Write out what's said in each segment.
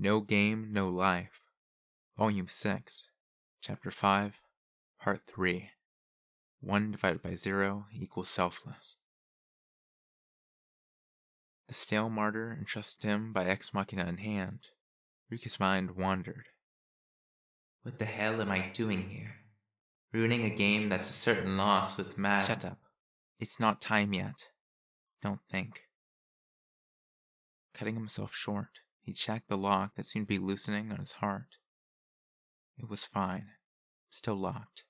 No Game, No Life, Volume 6, Chapter 5, Part 3. 1 divided by 0 equals selfless. The stale martyr entrusted him by ex machina in hand. Riku's mind wandered. What the hell am I doing here? Ruining a game that's a certain loss with mad... Shut up. It's not time yet. Don't think. Cutting himself short, he checked the lock that seemed to be loosening on his heart. It was fine. Still locked.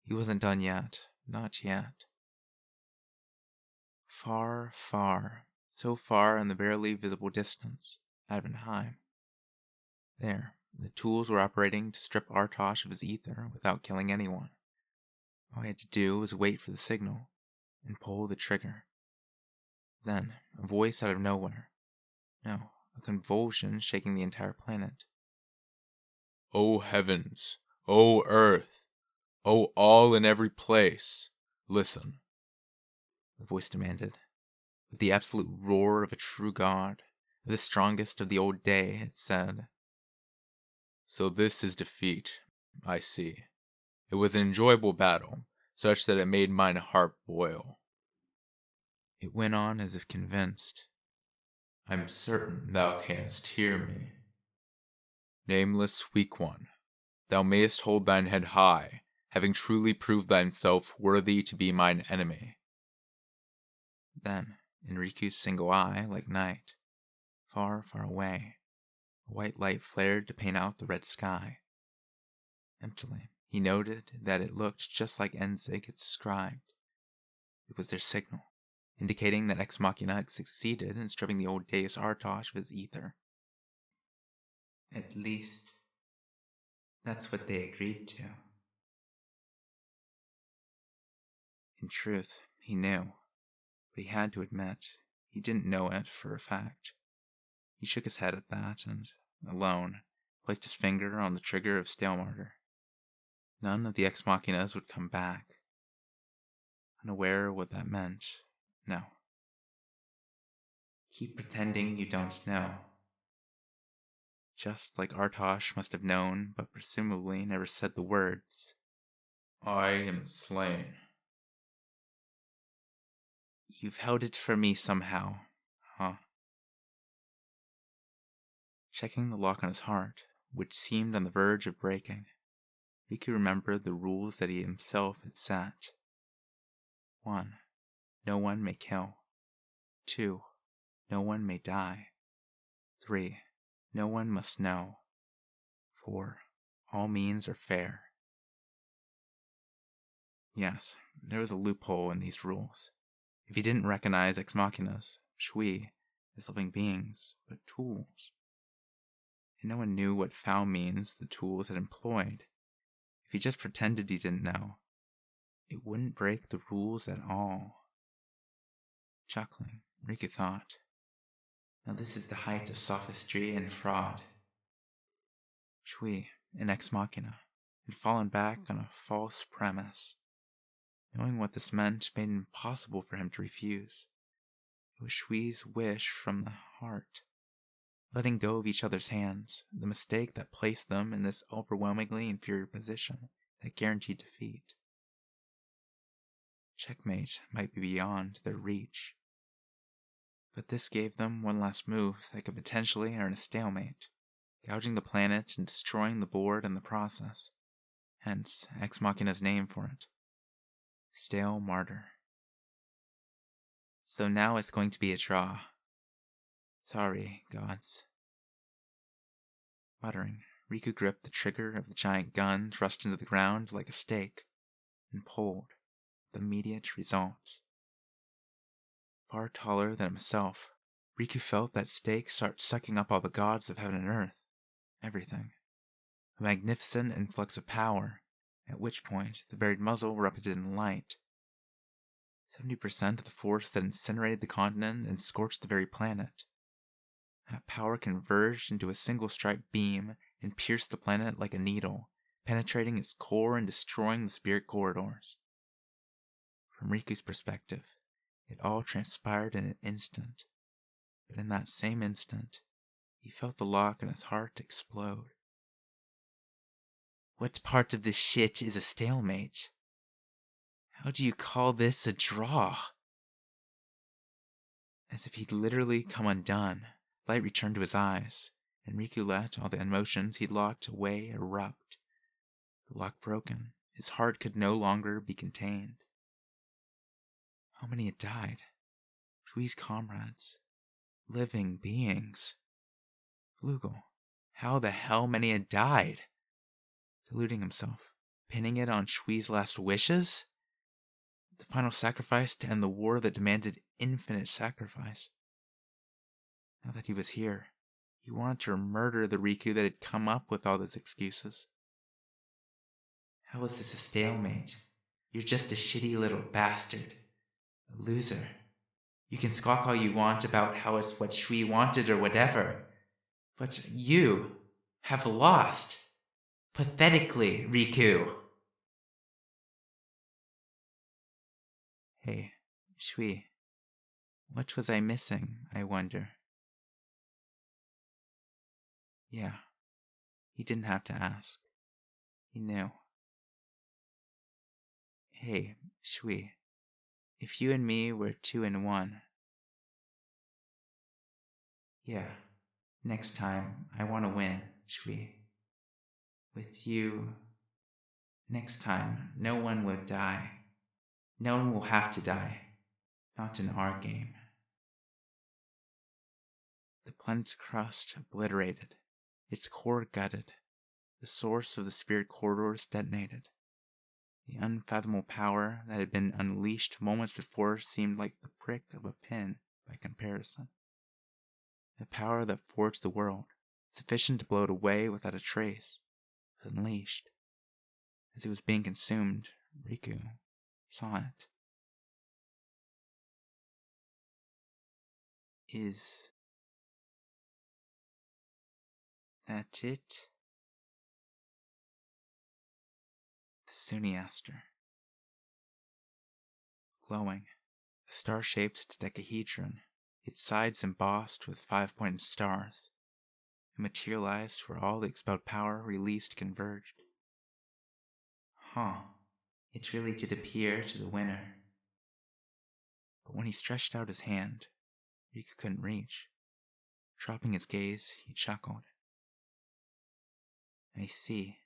He wasn't done yet. Not yet. Far, far, so far in the barely visible distance, Advenheim. There, the tools were operating to strip Artosh of his ether without killing anyone. All he had to do was wait for the signal and pull the trigger. Then, a voice out of nowhere. No, a convulsion shaking the entire planet. O heavens, O earth, O all in every place, listen, the voice demanded. With the absolute roar of a true god, the strongest of the old day, it said, So this is defeat, I see. It was an enjoyable battle, such that it made mine heart boil. It went on as if convinced. I'm certain thou canst hear me. Nameless weak one, thou mayest hold thine head high, having truly proved thyself worthy to be mine enemy. Then, in Riku's single eye, like night, far, far away, a white light flared to paint out the red sky. Emptily, he noted that it looked just like Enzig had described. It was their signal, indicating that Ex Machina had succeeded in stripping the old Deus Artosh of his ether. At least, that's what they agreed to. In truth, he knew, but he had to admit he didn't know it for a fact. He shook his head at that and, alone, placed his finger on the trigger of Stale Martyr. None of the Ex Machinas would come back. Unaware of what that meant, no. Keep pretending you don't know. Just like Artosh must have known, but presumably never said the words. I am slain. You've held it for me somehow, huh? Checking the lock on his heart, which seemed on the verge of breaking, Riku remembered the rules that he himself had set. 1. No one may kill. 2. No one may die. 3. No one must know. 4. All means are fair. Yes, there was a loophole in these rules. If he didn't recognize Ex Machinas, Fhew, as living beings, but tools. And no one knew what foul means the tools had employed. If he just pretended he didn't know, it wouldn't break the rules at all. Chuckling, Riku thought, now this is the height of sophistry and fraud. Fhew, an Ex Machina, had fallen back on a false premise. Knowing what this meant made it impossible for him to refuse. It was Fhew's wish from the heart. Letting go of each other's hands, the mistake that placed them in this overwhelmingly inferior position that guaranteed defeat. Checkmate might be beyond their reach, but this gave them one last move that could potentially earn a stalemate, gouging the planet and destroying the board in the process. Hence, Ex Machina's name for it. Stale Martyr. So now it's going to be a draw. Sorry, gods. Muttering, Riku gripped the trigger of the giant gun thrust into the ground like a stake, and pulled, with immediate results. Far taller than himself, Riku felt that stake start sucking up all the gods of heaven and earth, everything. A magnificent influx of power, at which point the buried muzzle erupted in light. 70% of the force that incinerated the continent and scorched the very planet. That power converged into a single striped beam and pierced the planet like a needle, penetrating its core and destroying the spirit corridors. From Riku's perspective, it all transpired in an instant. But in that same instant, He felt the lock in his heart explode. What part of this shit is a stalemate? How do you call this a draw? As if he'd literally come undone, light returned to his eyes, and Riku let all the emotions he'd locked away erupt. The lock broken, his heart could no longer be contained. How many had died? Shui's comrades. Living beings. Flugel. How the hell many had died? Deluding himself, pinning it on Shui's last wishes? The final sacrifice to end the war that demanded infinite sacrifice. Now that he was here, he wanted to murder the Riku that had come up with all those excuses. How is this a stalemate? You're just a shitty little bastard. A loser. You can squawk all you want about how it's what Shui wanted or whatever. But you have lost. Pathetically, Riku. Hey, Shui. What was I missing, I wonder? Yeah. He didn't have to ask. He knew. Hey, Shui. If you and me were 2 in 1. Yeah. Next time, I want to win, Shui. With you. Next time, no one would die. No one will have to die. Not in our game. The planet's crust obliterated, its core gutted, the source of the spirit corridors detonated. The unfathomable power that had been unleashed moments before seemed like the prick of a pin by comparison. The power that forged the world, sufficient to blow it away without a trace, was unleashed. As it was being consumed, Riku saw it. Is that it? The Sunni asked her. Glowing, a star-shaped dodecahedron, its sides embossed with 5-pointed stars. It materialized where all the expelled power released converged. Huh, it really did appear to the winner. But when he stretched out his hand, Riku couldn't reach. Dropping his gaze, he chuckled. I see.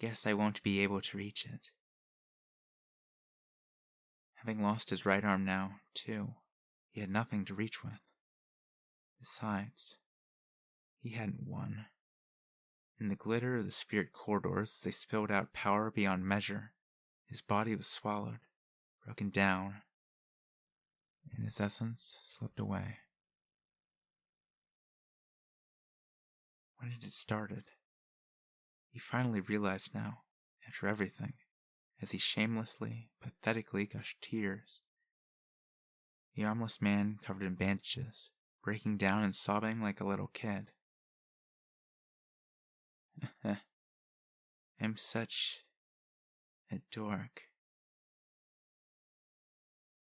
Guess I won't be able to reach it. Having lost his right arm now, too, he had nothing to reach with. Besides, he hadn't won. In the glitter of the spirit corridors, as they spilled out power beyond measure, his body was swallowed, broken down, and his essence slipped away. When had it started? He finally realized now, after everything, as he shamelessly, pathetically gushed tears. The armless man covered in bandages, breaking down and sobbing like a little kid. I'm such a dork.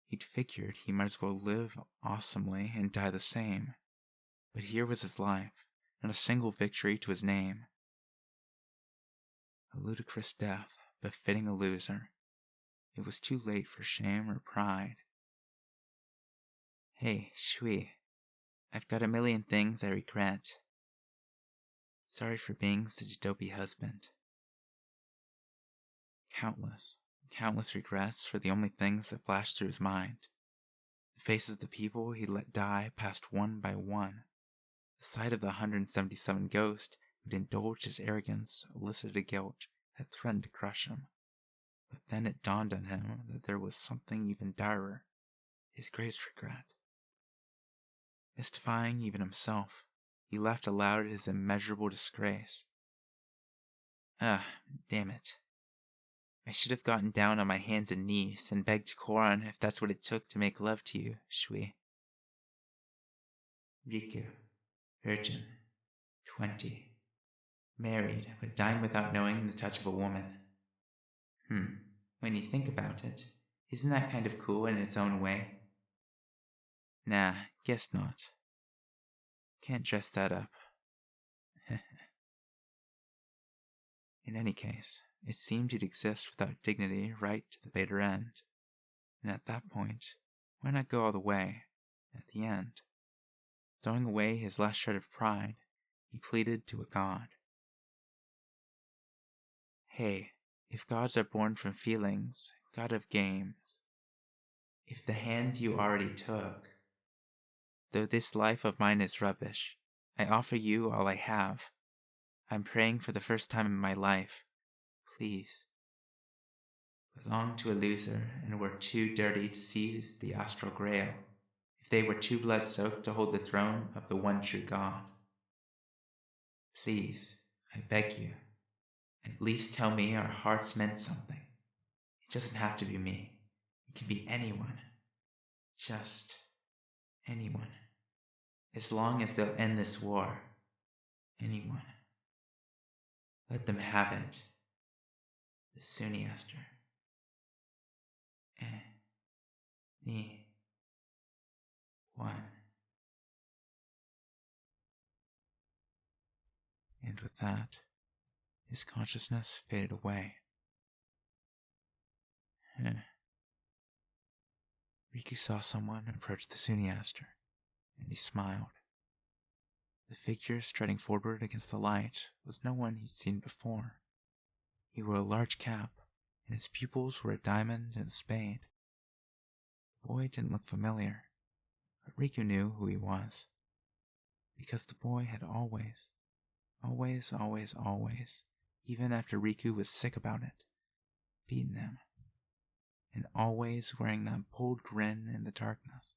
He'd figured he might as well live awesomely and die the same. But here was his life, not a single victory to his name. A ludicrous death, befitting a loser. It was too late for shame or pride. Hey, Shui, I've got a million things I regret. Sorry for being such a dopey husband. Countless regrets for the only things that flashed through his mind. The faces of the people he let die passed one by one. The sight of the 177 ghosts who'd indulged his arrogance elicited a guilt that threatened to crush him. But then it dawned on him that there was something even direr, his greatest regret. Mystifying even himself, he laughed aloud at his immeasurable disgrace. Damn it. I should have gotten down on my hands and knees and begged Koran if that's what it took to make love to you, Shui. Riku, virgin, 20, married, but dying without knowing the touch of a woman. When you think about it, isn't that kind of cool in its own way? Nah, guess not. Can't dress that up. In any case, it seemed he'd exist without dignity right to the bitter end. And at that point, why not go all the way, at the end? Throwing away his last shred of pride, he pleaded to a god. Hey, if gods are born from feelings, god of games, if the hand you already took, though this life of mine is rubbish, I offer you all I have. I'm praying for the first time in my life. Please. Belong to a loser and were too dirty to seize the astral grail, if they were too blood-soaked to hold the throne of the one true God. Please, I beg you, at least tell me our hearts meant something. It doesn't have to be me. It can be anyone. Just anyone. As long as they'll end this war. Anyone. Let them have it. The Sunniaster. One. And with that, his consciousness faded away. Riku saw someone approach the Sunniaster, and he smiled. The figure striding forward against the light was no one he'd seen before. He wore a large cap, and his pupils were a diamond and a spade. The boy didn't look familiar, but Riku knew who he was. Because the boy had always, even after Riku was sick about it, beaten him, and always wearing that bold grin in the darkness.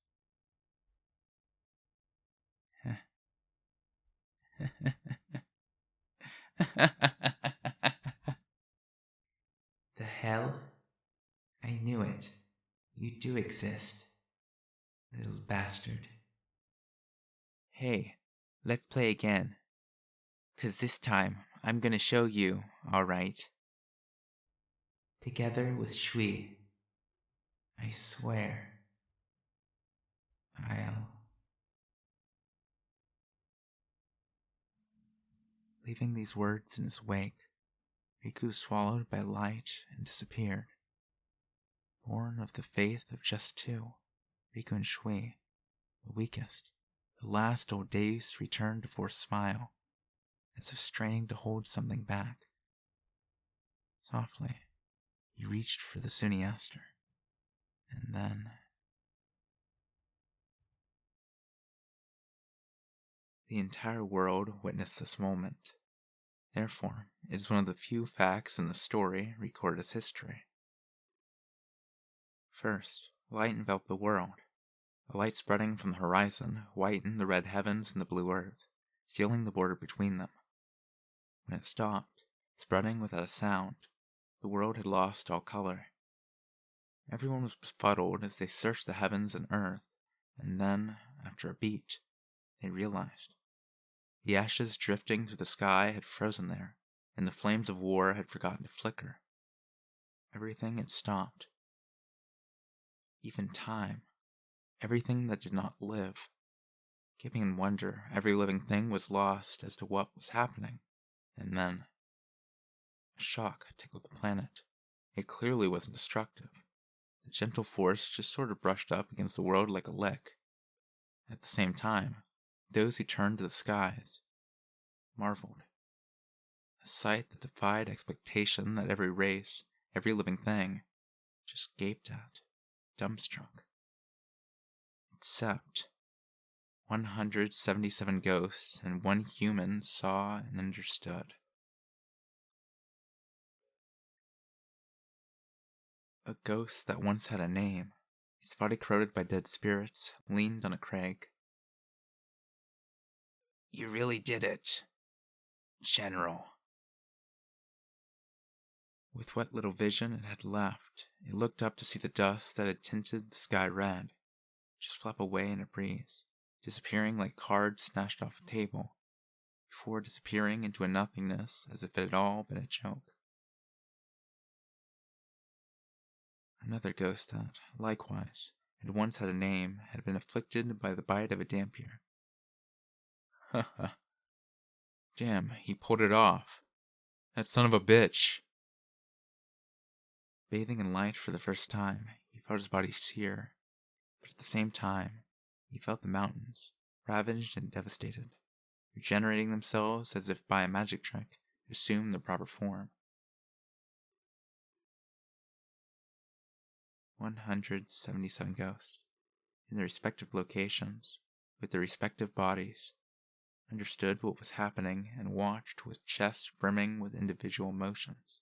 The hell? I knew it. You do exist, little bastard. Hey, let's play again. 'Cause this time, I'm gonna show you, alright. Together with Shui. I swear. Leaving these words in his wake, Riku swallowed by light and disappeared. Born of the faith of just two, Riku and Shui, the weakest, the last old days returned to force smile, as if straining to hold something back. Softly, he reached for the Sunniaster, and then... The entire world witnessed this moment. Therefore, it is one of the few facts in the story recorded as history. First, light enveloped the world. A light spreading from the horizon whitened the red heavens and the blue earth, sealing the border between them. When it stopped, spreading without a sound, the world had lost all color. Everyone was befuddled as they searched the heavens and earth, and then, after a beat, they realized. The ashes drifting through the sky had frozen there, and the flames of war had forgotten to flicker. Everything had stopped. Even time. Everything that did not live. Keeping in wonder, every living thing was lost as to what was happening. And then, a shock tickled the planet. It clearly wasn't destructive. The gentle force just sort of brushed up against the world like a lick. At the same time, those who turned to the skies marveled. A sight that defied expectation that every race, every living thing, just gaped at, dumbstruck. Except 177 ghosts and one human saw and understood. A ghost that once had a name, its body corroded by dead spirits, leaned on a crag. You really did it, General. With what little vision it had left, it looked up to see the dust that had tinted the sky red just flap away in a breeze, disappearing like cards snatched off a table, before disappearing into a nothingness as if it had all been a joke. Another ghost that, likewise, had once had a name, had been afflicted by the bite of a dampier. Ha ha. Damn, he pulled it off. That son of a bitch. Bathing in light for the first time, he felt his body sear, but at the same time, he felt the mountains, ravaged and devastated, regenerating themselves as if by a magic trick to assume their proper form. 177 ghosts, in their respective locations, with their respective bodies, understood what was happening and watched with chests brimming with individual emotions.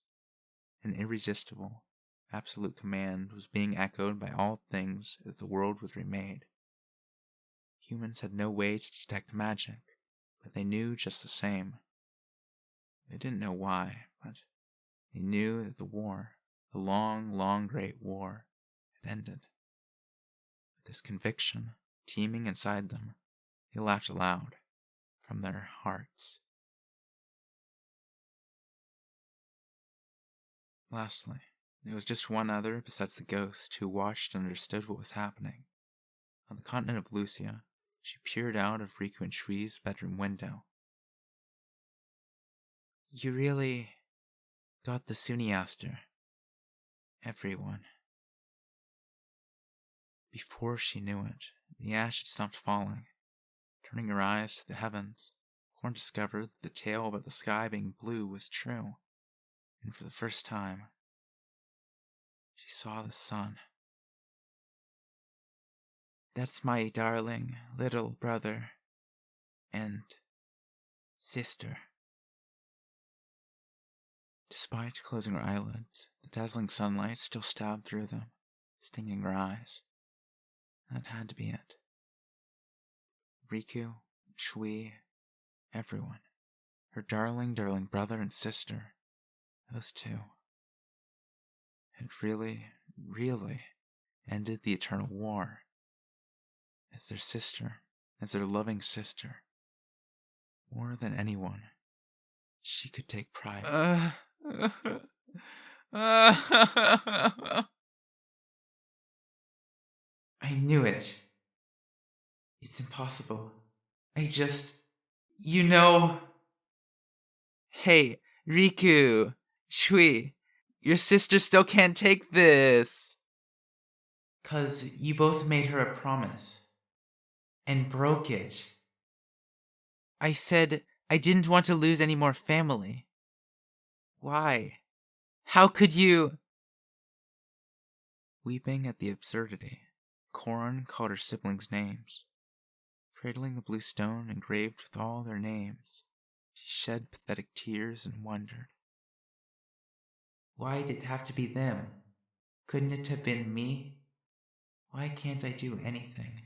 An irresistible, absolute command was being echoed by all things as the world was remade. Humans had no way to detect magic, but they knew just the same. They didn't know why, but they knew that the war, the long, long great war, had ended. With this conviction teeming inside them, they laughed aloud from their hearts. Lastly, there was just one other besides the ghost who watched and understood what was happening. On the continent of Lucia, she peered out of Riku and Shui's bedroom window. You really got the Suniaster, everyone. Before she knew it, the ash had stopped falling. Turning her eyes to the heavens, Korn discovered that the tale about the sky being blue was true, and for the first time, she saw the sun. That's my darling little brother and sister. Despite closing her eyelids, the dazzling sunlight still stabbed through them, stinging her eyes. That had to be it. Riku, Shui, everyone. Her darling, darling brother and sister. Those two. Had really, really ended the eternal war. As their sister, as their loving sister. More than anyone, she could take pride. I knew it. It's impossible. You know... Hey, Riku, Shui, your sister still can't take this. 'Cause you both made her a promise. And broke it. I said I didn't want to lose any more family. Why? How could you... Weeping at the absurdity, Korn called her siblings' names. Cradling the blue stone engraved with all their names, she shed pathetic tears and wondered. Why did it have to be them? Couldn't it have been me? Why can't I do anything?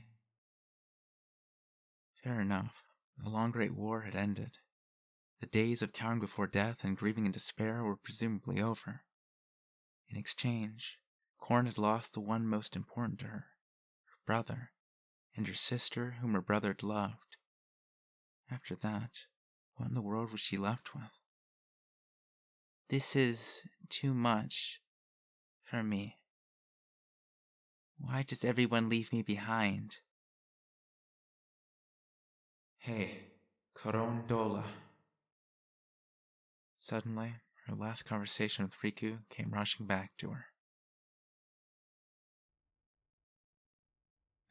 Fair enough. The long great war had ended. The days of cowering before death and grieving in despair were presumably over. In exchange, Korn had lost the one most important to her brother, and her sister whom her brother had loved. After that, what in the world was she left with? This is too much for me. Why does everyone leave me behind? Hey, Dola. Suddenly, her last conversation with Riku came rushing back to her.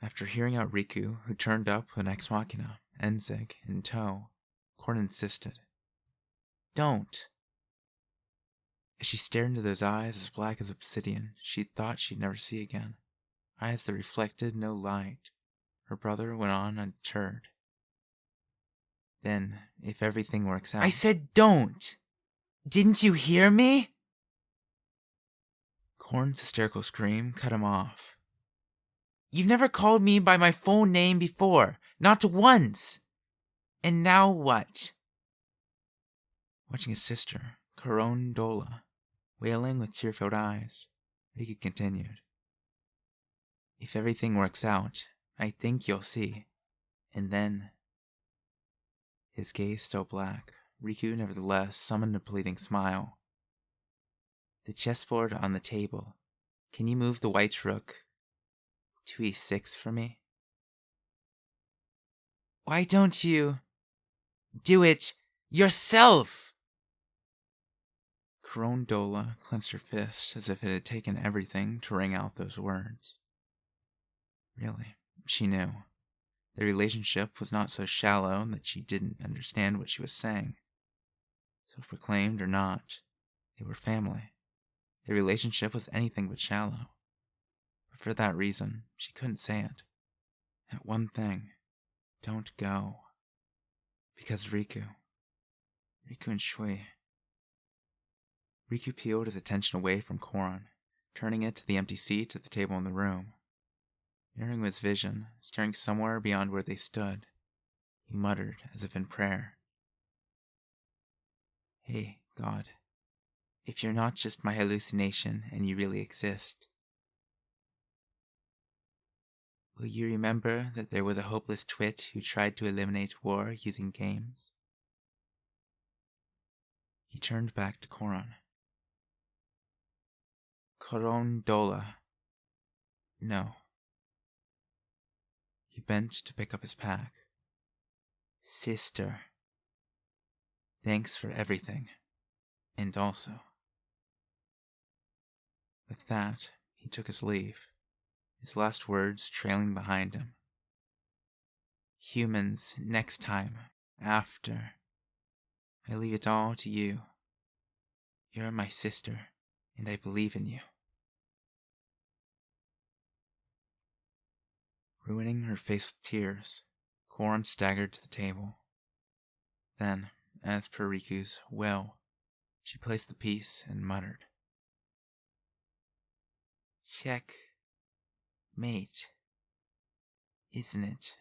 After hearing out Riku, who turned up with an ex machina, Enzig, in tow, Korn insisted. Don't! As she stared into those eyes as black as obsidian she thought she'd never see again, eyes that reflected no light, her brother went on undeterred. Then, if everything works out... I said don't! Didn't you hear me? Korn's hysterical scream cut him off. You've never called me by my full name before, not once! And now what? Watching his sister, Dola, wailing with tear-filled eyes, Riku continued. If everything works out, I think you'll see. And then... His gaze still black, Riku nevertheless summoned a pleading smile. The chessboard on the table. Can you move the white rook to e6 for me? Why don't you do it yourself? Dola clenched her fist as if it had taken everything to wring out those words. Really, she knew. Their relationship was not so shallow that she didn't understand what she was saying. Self-proclaimed or not, they were family. Their relationship was anything but shallow. But for that reason, she couldn't say it. That one thing, don't go. Because Riku and Shui. Riku peeled his attention away from Koron, turning it to the empty seat at the table in the room. Mirroring his vision, staring somewhere beyond where they stood, he muttered as if in prayer. Hey, God, if you're not just my hallucination and you really exist, will you remember that there was a hopeless twit who tried to eliminate war using games? He turned back to Koron. Dola. No. He bent to pick up his pack. Sister. Thanks for everything. And also. With that, he took his leave, his last words trailing behind him. Humans, next time, after. I leave it all to you. You're my sister, and I believe in you. Ruining her face with tears, Koron staggered to the table. Then, as per Riku's will, she placed the piece and muttered. Check. Mate. Isn't it,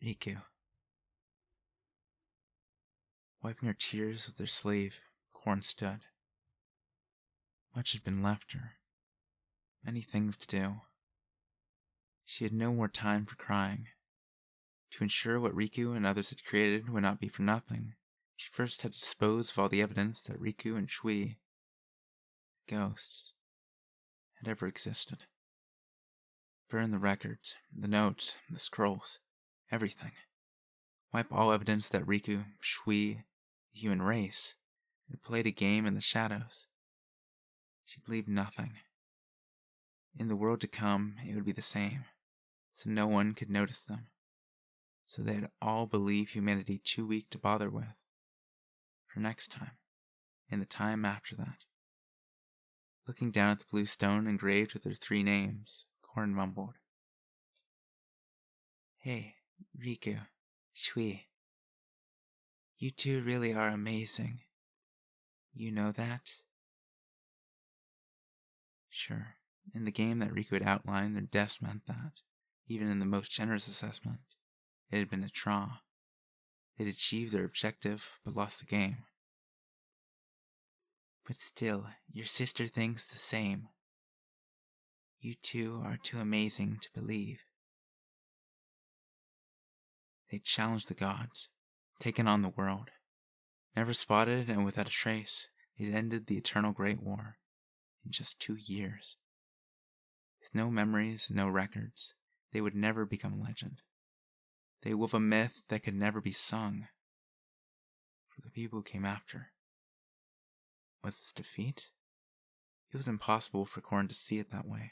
Riku? Wiping her tears with her sleeve, Koron stood. Much had been left her. Many things to do. She had no more time for crying. To ensure what Riku and others had created would not be for nothing, she first had to dispose of all the evidence that Riku and Shui, ghosts, had ever existed. Burn the records, the notes, the scrolls, everything. Wipe all evidence that Riku, Shui, the human race, had played a game in the shadows. She'd leave nothing. In the world to come, it would be the same, so no one could notice them. So they'd all believe humanity too weak to bother with. For next time, and the time after that. Looking down at the blue stone engraved with their 3 names, Koron mumbled. Hey, Riku, Shui. You two really are amazing. You know that? Sure, in the game that Riku had outlined, their deaths meant that, even in the most generous assessment, it had been a draw. They'd achieved their objective, but lost the game. But still, your sister thinks the same. You two are too amazing to believe. They challenged the gods, taken on the world. Never spotted and without a trace, they'd ended the eternal Great War in just 2 years. With no memories, no records, they would never become a legend. They wove a myth that could never be sung. For the people who came after. Was this defeat? It was impossible for Koron to see it that way.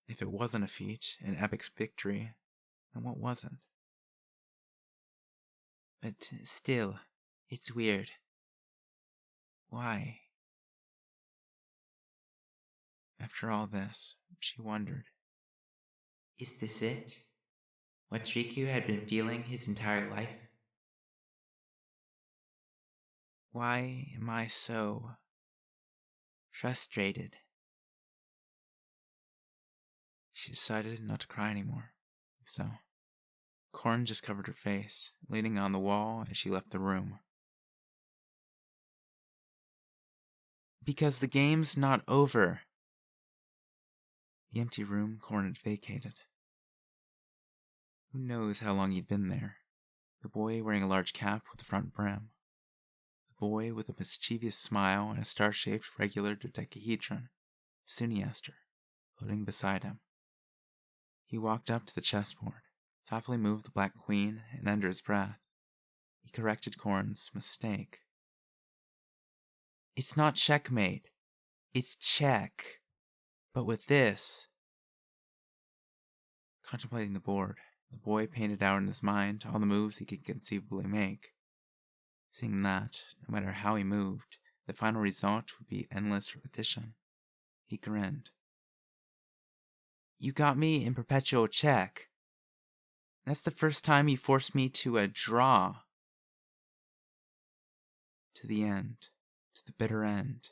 If it wasn't a feat, an epic victory, then what was it? But still, it's weird. Why? After all this, she wondered. Is this it? What Riku had been feeling his entire life? Why am I so frustrated? She decided not to cry anymore. So, Koron just covered her face, leaning on the wall as she left the room. Because the game's not over. The empty room Koron had vacated. Who knows how long he'd been there? The boy wearing a large cap with a front brim. The boy with a mischievous smile and a star-shaped regular dodecahedron, Suniaster, floating beside him. He walked up to the chessboard, softly moved the black queen, and under his breath, he corrected Koron's mistake. It's not checkmate. It's check. But with this. Contemplating the board, the boy painted out in his mind all the moves he could conceivably make. Seeing that, no matter how he moved, the final result would be endless repetition. He grinned. You got me in perpetual check. That's the first time you forced me to a draw. To the end, to the bitter end,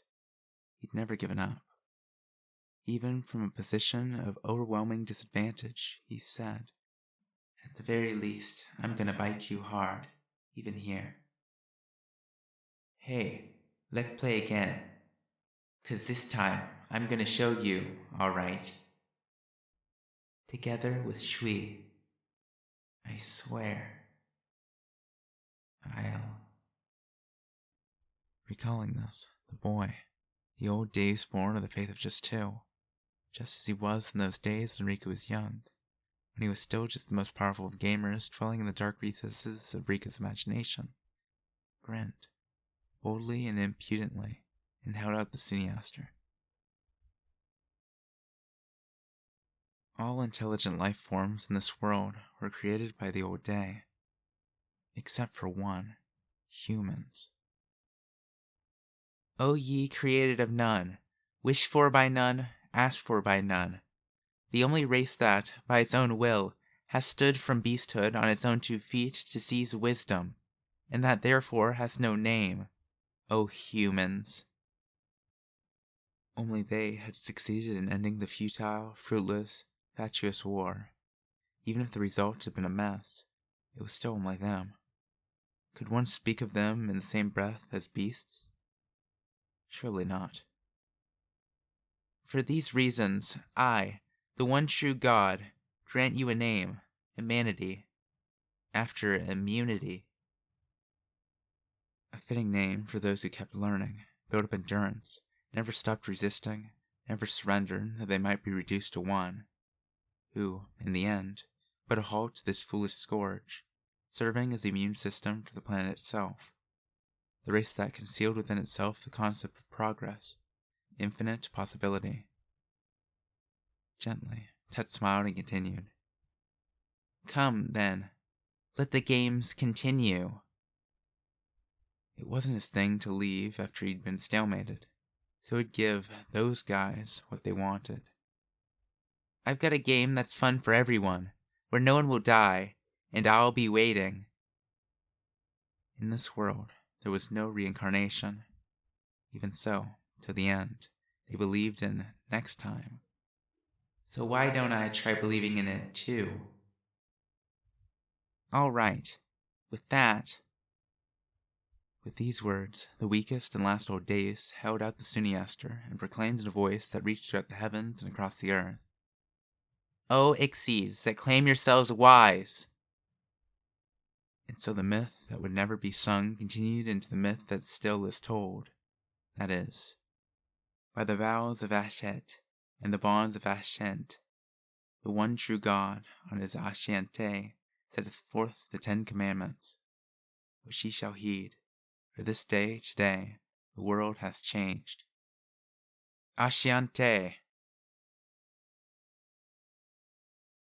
he'd never given up. Even from a position of overwhelming disadvantage, he said, At the very least, I'm gonna bite you hard, even here. Hey, let's play again. 'Cause this time, I'm gonna show you, alright. Together with Shui. I swear. I'll... Recalling this, the boy, the old days born of the faith of just two, just as he was in those days when Rika was young, when he was still just the most powerful of gamers dwelling in the dark recesses of Rika's imagination, grinned, boldly and impudently, and held out the Suniaster. All intelligent life forms in this world were created by the old day, except for one, humans. O ye created of none, wished for by none, asked for by none, the only race that, by its own will, has stood from beasthood on its own 2 feet to seize wisdom, and that therefore has no name, O humans. Only they had succeeded in ending the futile, fruitless, fatuous war. Even if the result had been a mess, it was still only them. Could one speak of them in the same breath as beasts? Surely not. For these reasons, I, the one true God, grant you a name, Humanity, after immunity. A fitting name for those who kept learning, built up endurance, never stopped resisting, never surrendered that they might be reduced to one, who, in the end, put a halt to this foolish scourge, serving as the immune system for the planet itself, the race that concealed within itself the concept of progress, infinite possibility. Gently, Tet smiled and continued. Come, then, let the games continue. It wasn't his thing to leave after he'd been stalemated, so he'd give those guys what they wanted. I've got a game that's fun for everyone, where no one will die, and I'll be waiting. In this world, there was no reincarnation. Even so, to the end, they believed in next time. So why don't I try believing in it too? All right. With these words, the weakest and last old days held out the Suniaster and proclaimed in a voice that reached throughout the heavens and across the earth. O Ixies that claim yourselves wise! And so the myth that would never be sung continued into the myth that still is told. That is, by the vows of Ashet and the bonds of Ashent, the one true God on his Ashiante setteth forth the 10 Commandments, which ye shall heed, for this day today the world hath changed. Ashiante!